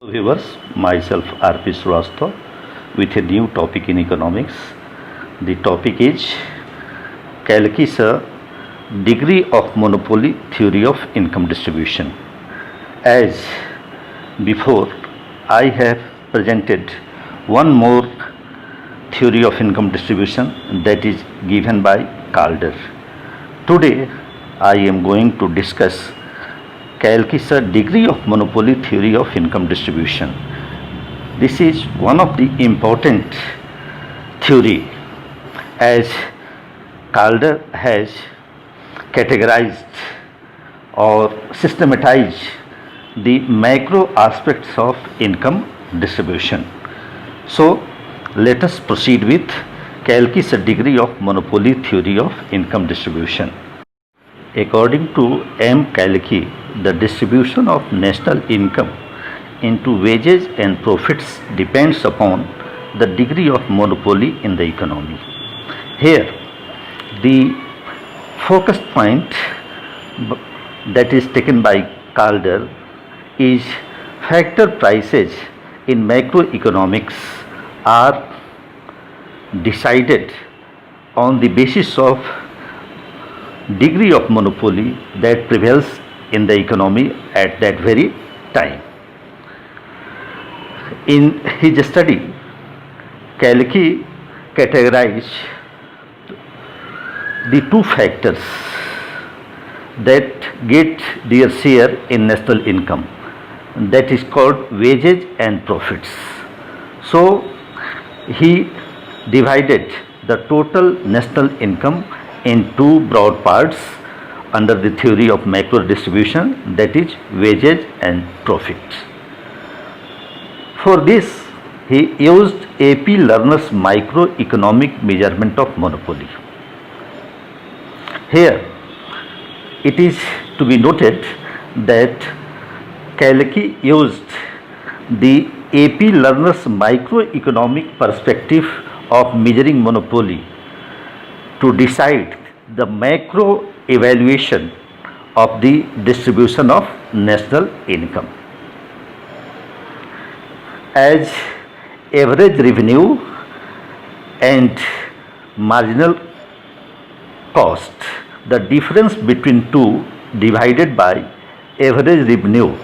Viewers, myself R.P. Srivastava with a new topic in economics. The topic is Kalki's degree of monopoly theory of income distribution. As before, I have presented one more theory of income distribution that is given by Calder. Today, I am going to discuss Kalki's degree of monopoly theory of income distribution. This is one of the important theory as Calder has categorized or systematized the macro aspects of income distribution. So let us proceed with Kalki's degree of monopoly theory of income distribution. According to M. Kalki, the distribution of national income into wages and profits depends upon the degree of monopoly in the economy. Here, the focus point that is taken by Calder is factor prices in macroeconomics are decided on the basis of degree of monopoly that prevails in the economy at that very time. In his study, Kalki categorized the two factors that get their share in national income, that is called wages and profits. So he divided the total national income in two broad parts under the theory of macro distribution, that is wages and profits. For this, he used A.P. Lerner's microeconomic measurement of monopoly. Here, it is to be noted that Kalki used the A.P. Lerner's microeconomic perspective of measuring monopoly to decide the macro evaluation of the distribution of national income. As average revenue and marginal cost, the difference between two divided by average revenue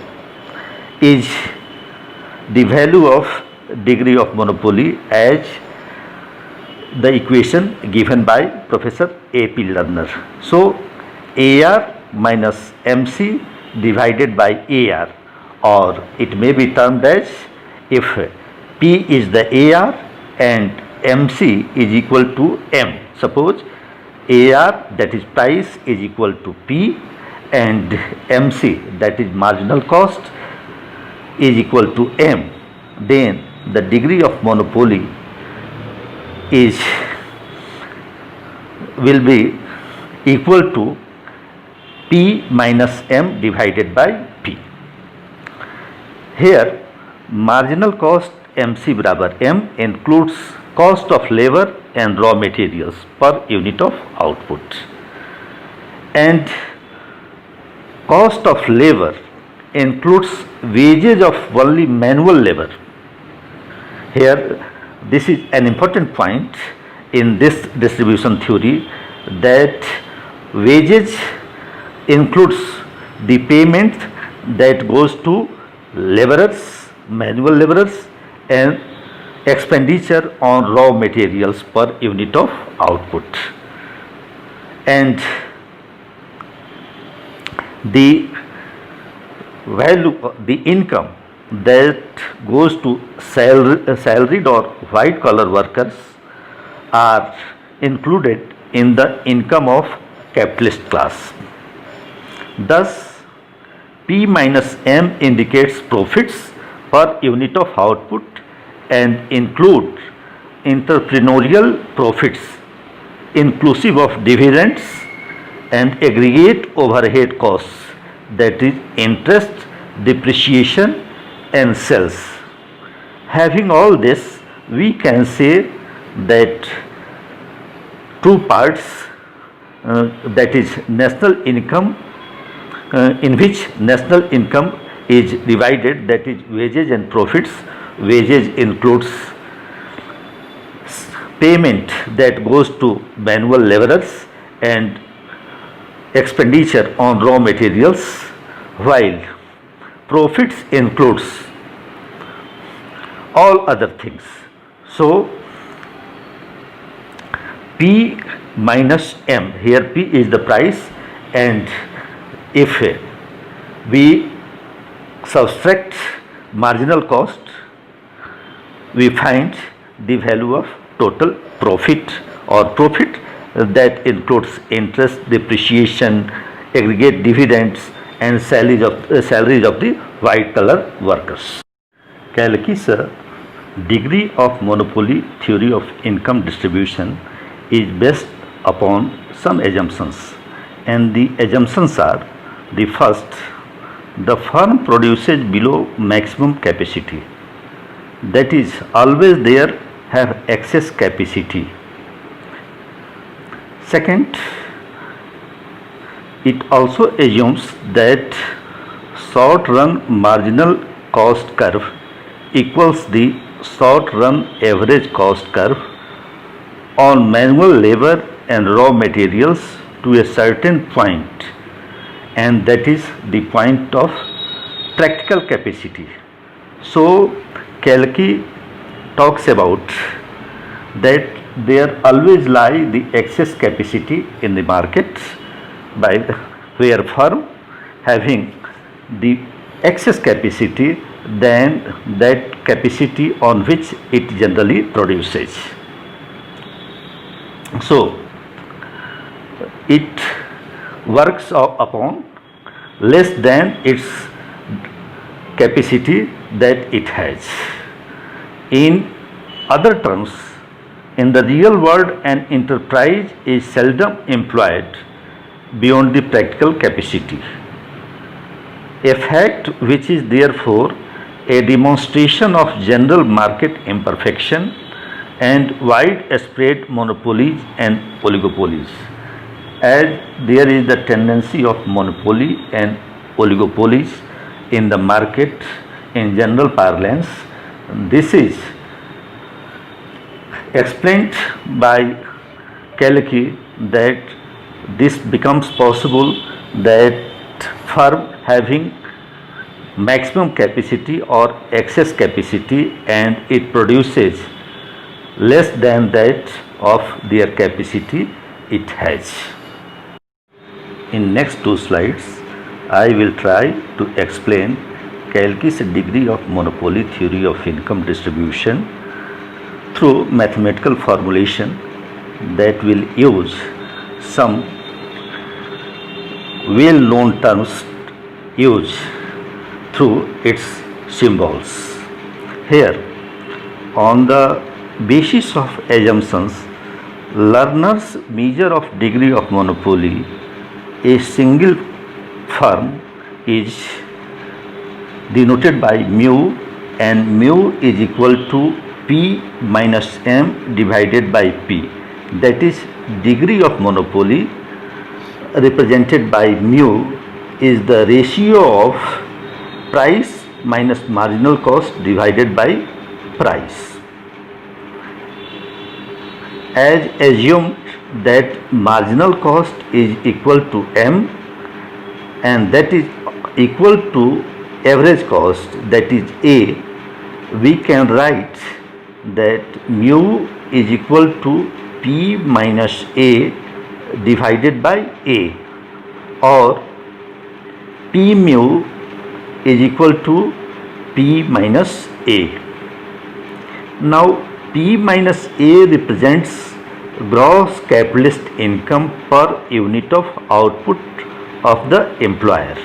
is the value of degree of monopoly as the equation given by Professor A.P. Lerner. So, AR minus MC divided by AR, or it may be termed as if P is the AR and MC is equal to M. Suppose AR, that is price, is equal to P, and MC, that is marginal cost, is equal to M. Then the degree of monopoly will be equal to P minus M divided by P. Here, marginal cost MC barabar M includes cost of labor and raw materials per unit of output, and cost of labor includes wages of only manual labor. Here, this is an important point in this distribution theory, that wages includes the payment that goes to laborers, manual laborers, and expenditure on raw materials per unit of output. And the value, the income that goes to salaried or white collar workers are included in the income of capitalist class. Thus, P minus M indicates profits per unit of output and include entrepreneurial profits inclusive of dividends and aggregate overhead costs, that is interest, depreciation and sales. Having all this, we can say that two parts, that is national income, in which national income is divided, that is wages and profits. Wages includes payment that goes to manual laborers and expenditure on raw materials, while profits includes all other things. So P minus M, here P is the price, and if we subtract marginal cost, we find the value of total profit or profit that includes interest, depreciation, aggregate dividends and salaries of the white collar workers. Kalki's degree of monopoly theory of income distribution is based upon some assumptions, and the assumptions are: the first, the firm produces below maximum capacity, that is always there have excess capacity. Second, it also assumes that short run marginal cost curve equals the short run average cost curve on manual labor and raw materials to a certain point, and that is the point of practical capacity. So Kalki talks about that there always lie the excess capacity in the market, by where firm having the excess capacity than that capacity on which it generally produces. So it works upon less than its capacity that it has. In other terms, in the real world, an enterprise is seldom employed beyond the practical capacity, a fact which is therefore a demonstration of general market imperfection and widespread monopolies and oligopolies. As there is the tendency of monopoly and oligopolies in the market in general parlance, this is explained by Kalki that this becomes possible that firm having maximum capacity or excess capacity and it produces less than that of their capacity it has. In next two slides, I will try to explain Kalki's degree of monopoly theory of income distribution through mathematical formulation that will use some well-known terms used through its symbols. Here, on the basis of assumptions, learners measure of degree of monopoly. A single firm is denoted by mu, and mu is equal to P minus M divided by P. That is, degree of monopoly represented by mu is the ratio of price minus marginal cost divided by price. As assumed that marginal cost is equal to M and that is equal to average cost, that is A, we can write that mu is equal to P minus A divided by A, or P mu is equal to P minus A. Now P minus A represents gross capitalist income per unit of output of the employer.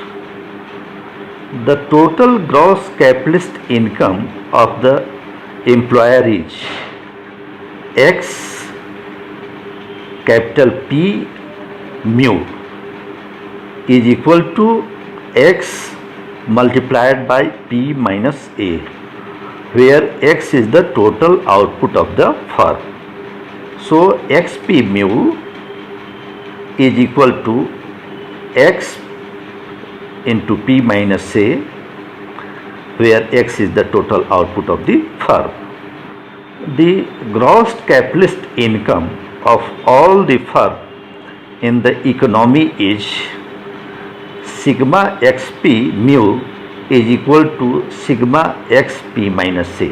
The total gross capitalist income of the employer is X capital P mu is equal to X multiplied by P minus A, where X is the total output of the firm. So XP mu is equal to X into P minus A where X is the total output of the firm. The gross capitalist income of all the firm in the economy is sigma xp mu is equal to sigma xp minus A.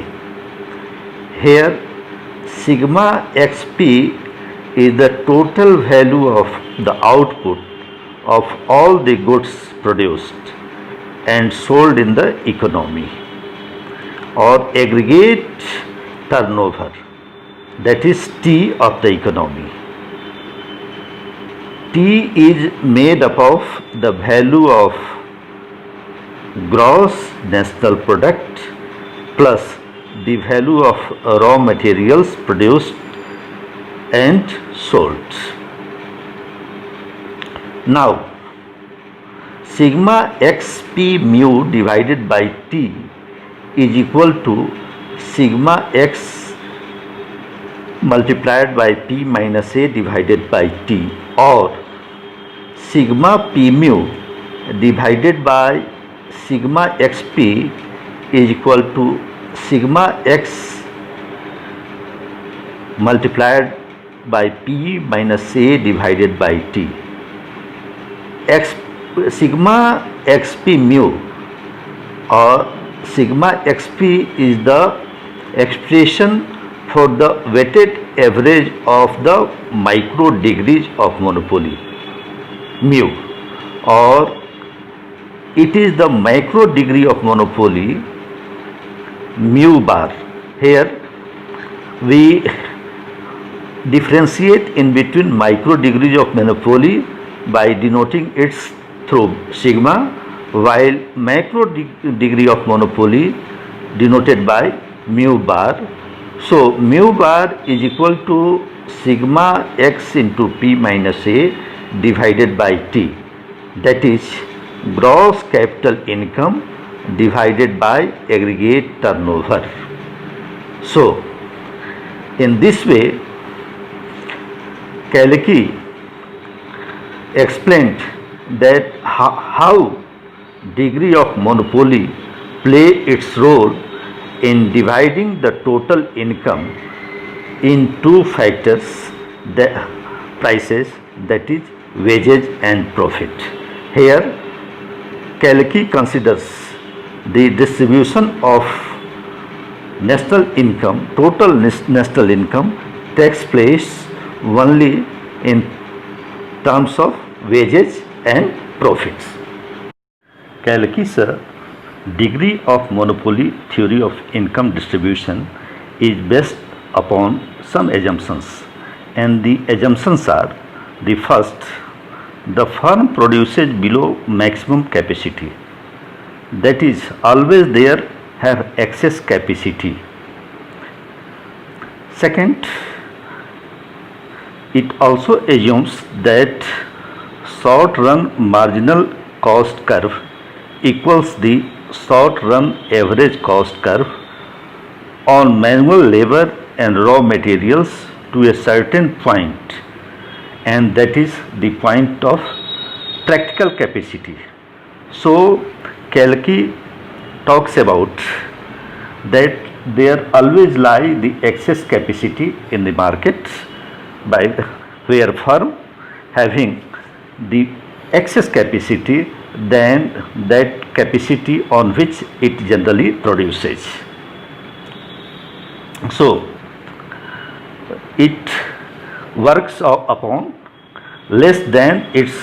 Here sigma xp is the total value of the output of all the goods produced and sold in the economy, or aggregate turnover, that is T of the economy. T is made up of the value of gross national product plus the value of raw materials produced and sold. Now, sigma xp mu divided by T is equal to sigma x multiplied by P minus A divided by T, or sigma p mu divided by sigma xp is equal to sigma x multiplied by P minus A divided by T. Sigma xp mu or sigma xp is the expression for the weighted average of the micro degrees of monopoly mu, or it is the micro degree of monopoly mu bar. Here we differentiate in between micro degrees of monopoly by denoting its through sigma, while macro degree of monopoly denoted by mu bar. So mu bar is equal to sigma x into P minus A divided by T, that is gross capital income divided by aggregate turnover. So in this way, Kalecki explained that how degree of monopoly play its role in dividing the total income in two factors, the prices, that is wages and profit. Here Kalecki considers the distribution of national income, total national income takes place only in terms of wages and profits. Kalecki's degree of monopoly theory of income distribution is based upon some assumptions, and the assumptions are: the first, the firm produces below maximum capacity, that is always there have excess capacity. Second, it also assumes that short run marginal cost curve equals the short run average cost curve on manual labor and raw materials to a certain point, and that is the point of practical capacity. So Kalecki talks about that there always lie the excess capacity in the market, by where firm having the excess capacity than that capacity on which it generally produces. So it works upon less than its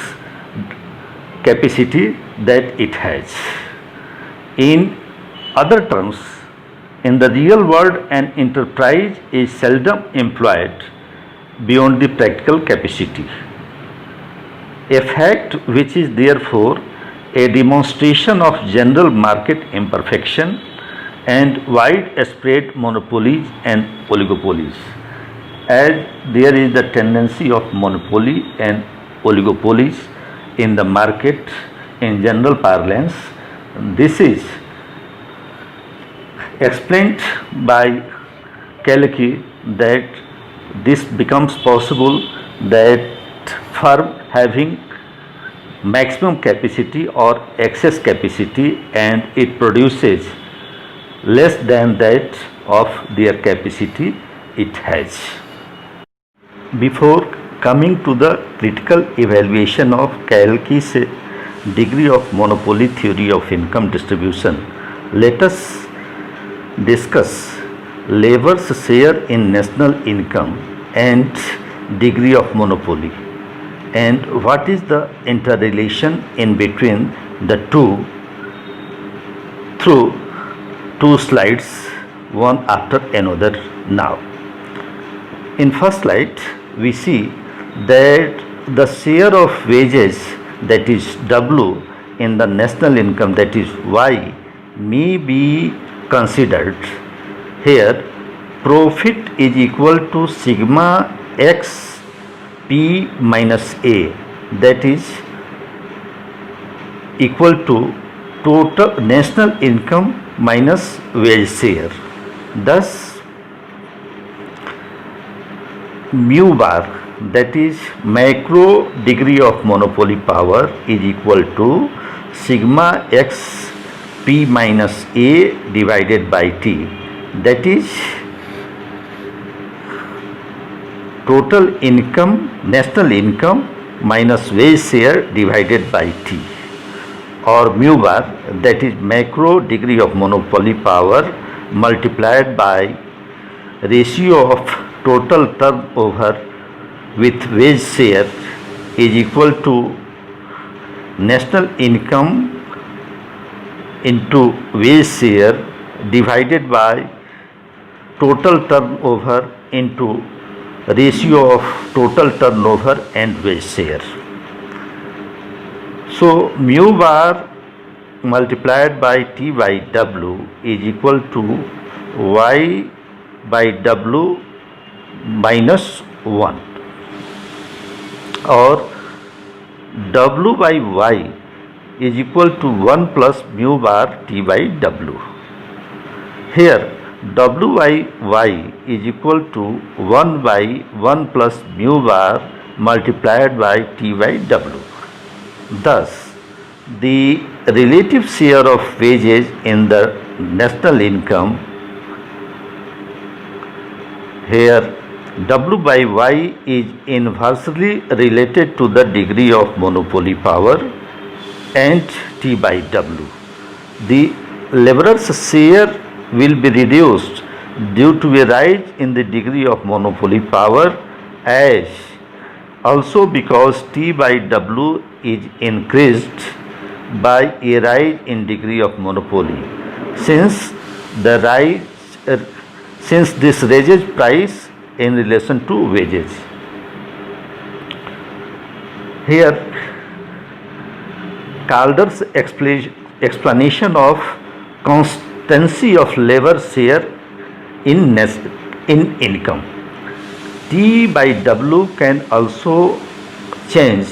capacity that it has. In other terms, in the real world, an enterprise is seldom employed beyond the practical capacity, a fact which is therefore a demonstration of general market imperfection and widespread monopolies and oligopolies. As there is the tendency of monopoly and oligopolies in the market in general parlance, this is explained by Kalecki that this becomes possible that firm having maximum capacity or excess capacity and it produces less than that of their capacity it has. Before coming to the critical evaluation of Kalecki's degree of monopoly theory of income distribution, let us discuss labor's share in national income and degree of monopoly, and what is the interrelation in between the two through two slides, one after another now. In first slide, we see that the share of wages, that is W, in the national income, that is Y, may be considered. Here, profit is equal to sigma x p minus A, that is equal to total national income minus wage share. Thus, mu bar, that is macro degree of monopoly power, is equal to sigma x p minus A divided by T, that is total income, national income minus wage share divided by T, or mu bar, that is macro degree of monopoly power multiplied by ratio of total turnover with wage share, is equal to national income into wage share divided by total turnover into ratio of total turnover and wage share. So mu bar multiplied by T by W is equal to Y by W minus 1, or W by Y is equal to 1 plus mu bar T by W. Here W by Y is equal to 1 by 1 plus mu bar multiplied by T by W. Thus, the relative share of wages in the national income, here W by Y is inversely related to the degree of monopoly power and T by W. The laborer's share will be reduced due to a rise in the degree of monopoly power, as also because T by W is increased by a rise in degree of monopoly, since this raises price in relation to wages. Here, Calder's explanation of constancy of labor share in income. T by W can also change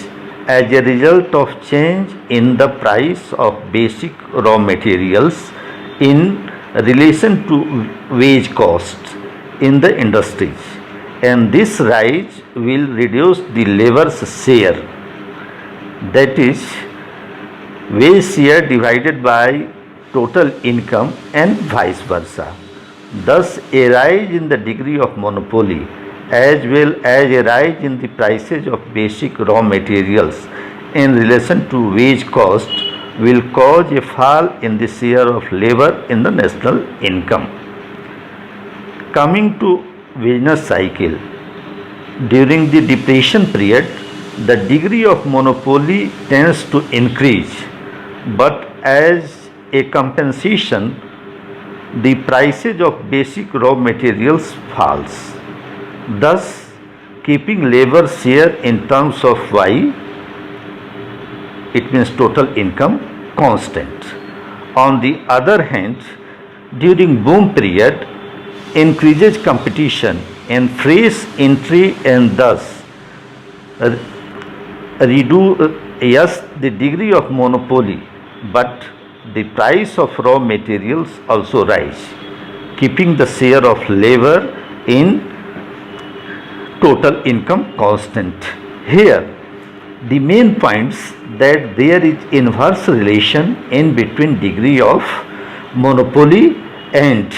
as a result of change in the price of basic raw materials in relation to wage costs in the industries, and this rise will reduce the labor's share, that is wage share divided by total income, and vice versa. Thus, a rise in the degree of monopoly as well as a rise in the prices of basic raw materials in relation to wage cost will cause a fall in the share of labor in the national income. Coming to business cycle, during the depression period, the degree of monopoly tends to increase, but as a compensation, the prices of basic raw materials falls, thus keeping labor share in terms of Y, it means total income, constant. On the other hand, during boom period, increases competition and fresh entry, and thus reduce the degree of monopoly, but the price of raw materials also rise, keeping the share of labor in total income constant. Here, the main points that there is inverse relation in between degree of monopoly and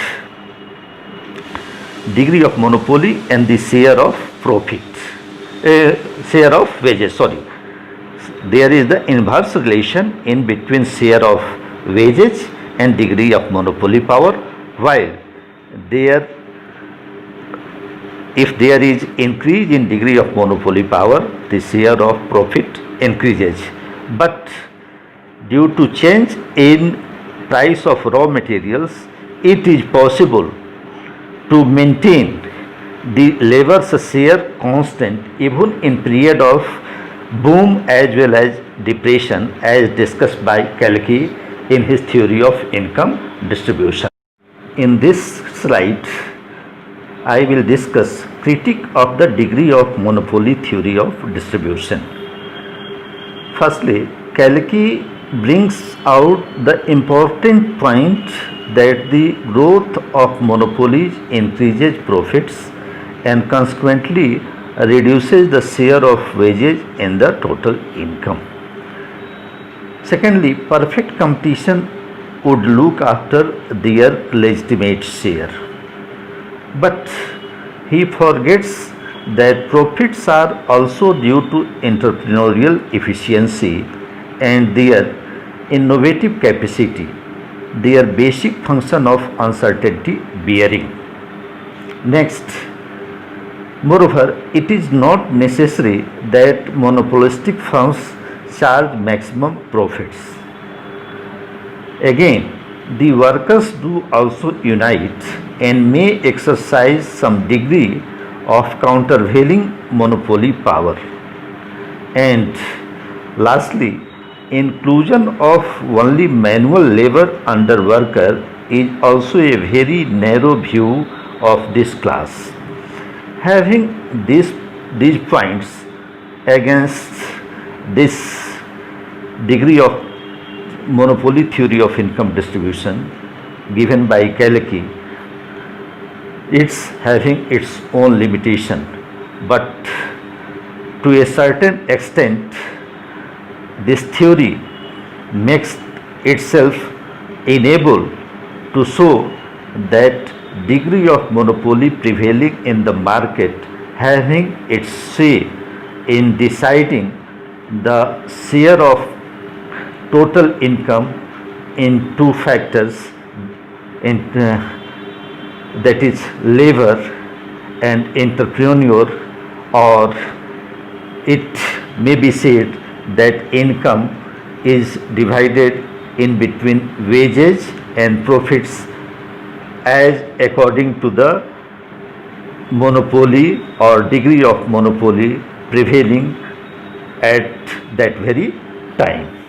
degree of monopoly and the share of profit, share of wages, sorry. There is the inverse relation in between share of wages and degree of monopoly power, while there, if there is increase in degree of monopoly power, the share of profit increases. But due to change in price of raw materials, it is possible to maintain the labor's share constant even in period of boom as well as depression, as discussed by Kalki in his theory of income distribution. In this slide, I will discuss critique of the degree of monopoly theory of distribution. Firstly, Kalki brings out the important point that the growth of monopolies increases profits and consequently reduces the share of wages in the total income. Secondly, perfect competition would look after their legitimate share. But he forgets that profits are also due to entrepreneurial efficiency and their innovative capacity, their basic function of uncertainty bearing. Next, moreover, it is not necessary that monopolistic firms charge maximum profits. Again, the workers do also unite and may exercise some degree of countervailing monopoly power. And lastly, inclusion of only manual labor under worker is also a very narrow view of this class. Having these points against this degree of monopoly theory of income distribution given by Kalki, it's having its own limitation, but to a certain extent this theory makes itself able to show that degree of monopoly prevailing in the market having its say in deciding the share of total income in two factors, that is labor and entrepreneur, or it may be said that income is divided in between wages and profits as according to the monopoly or degree of monopoly prevailing at that very time.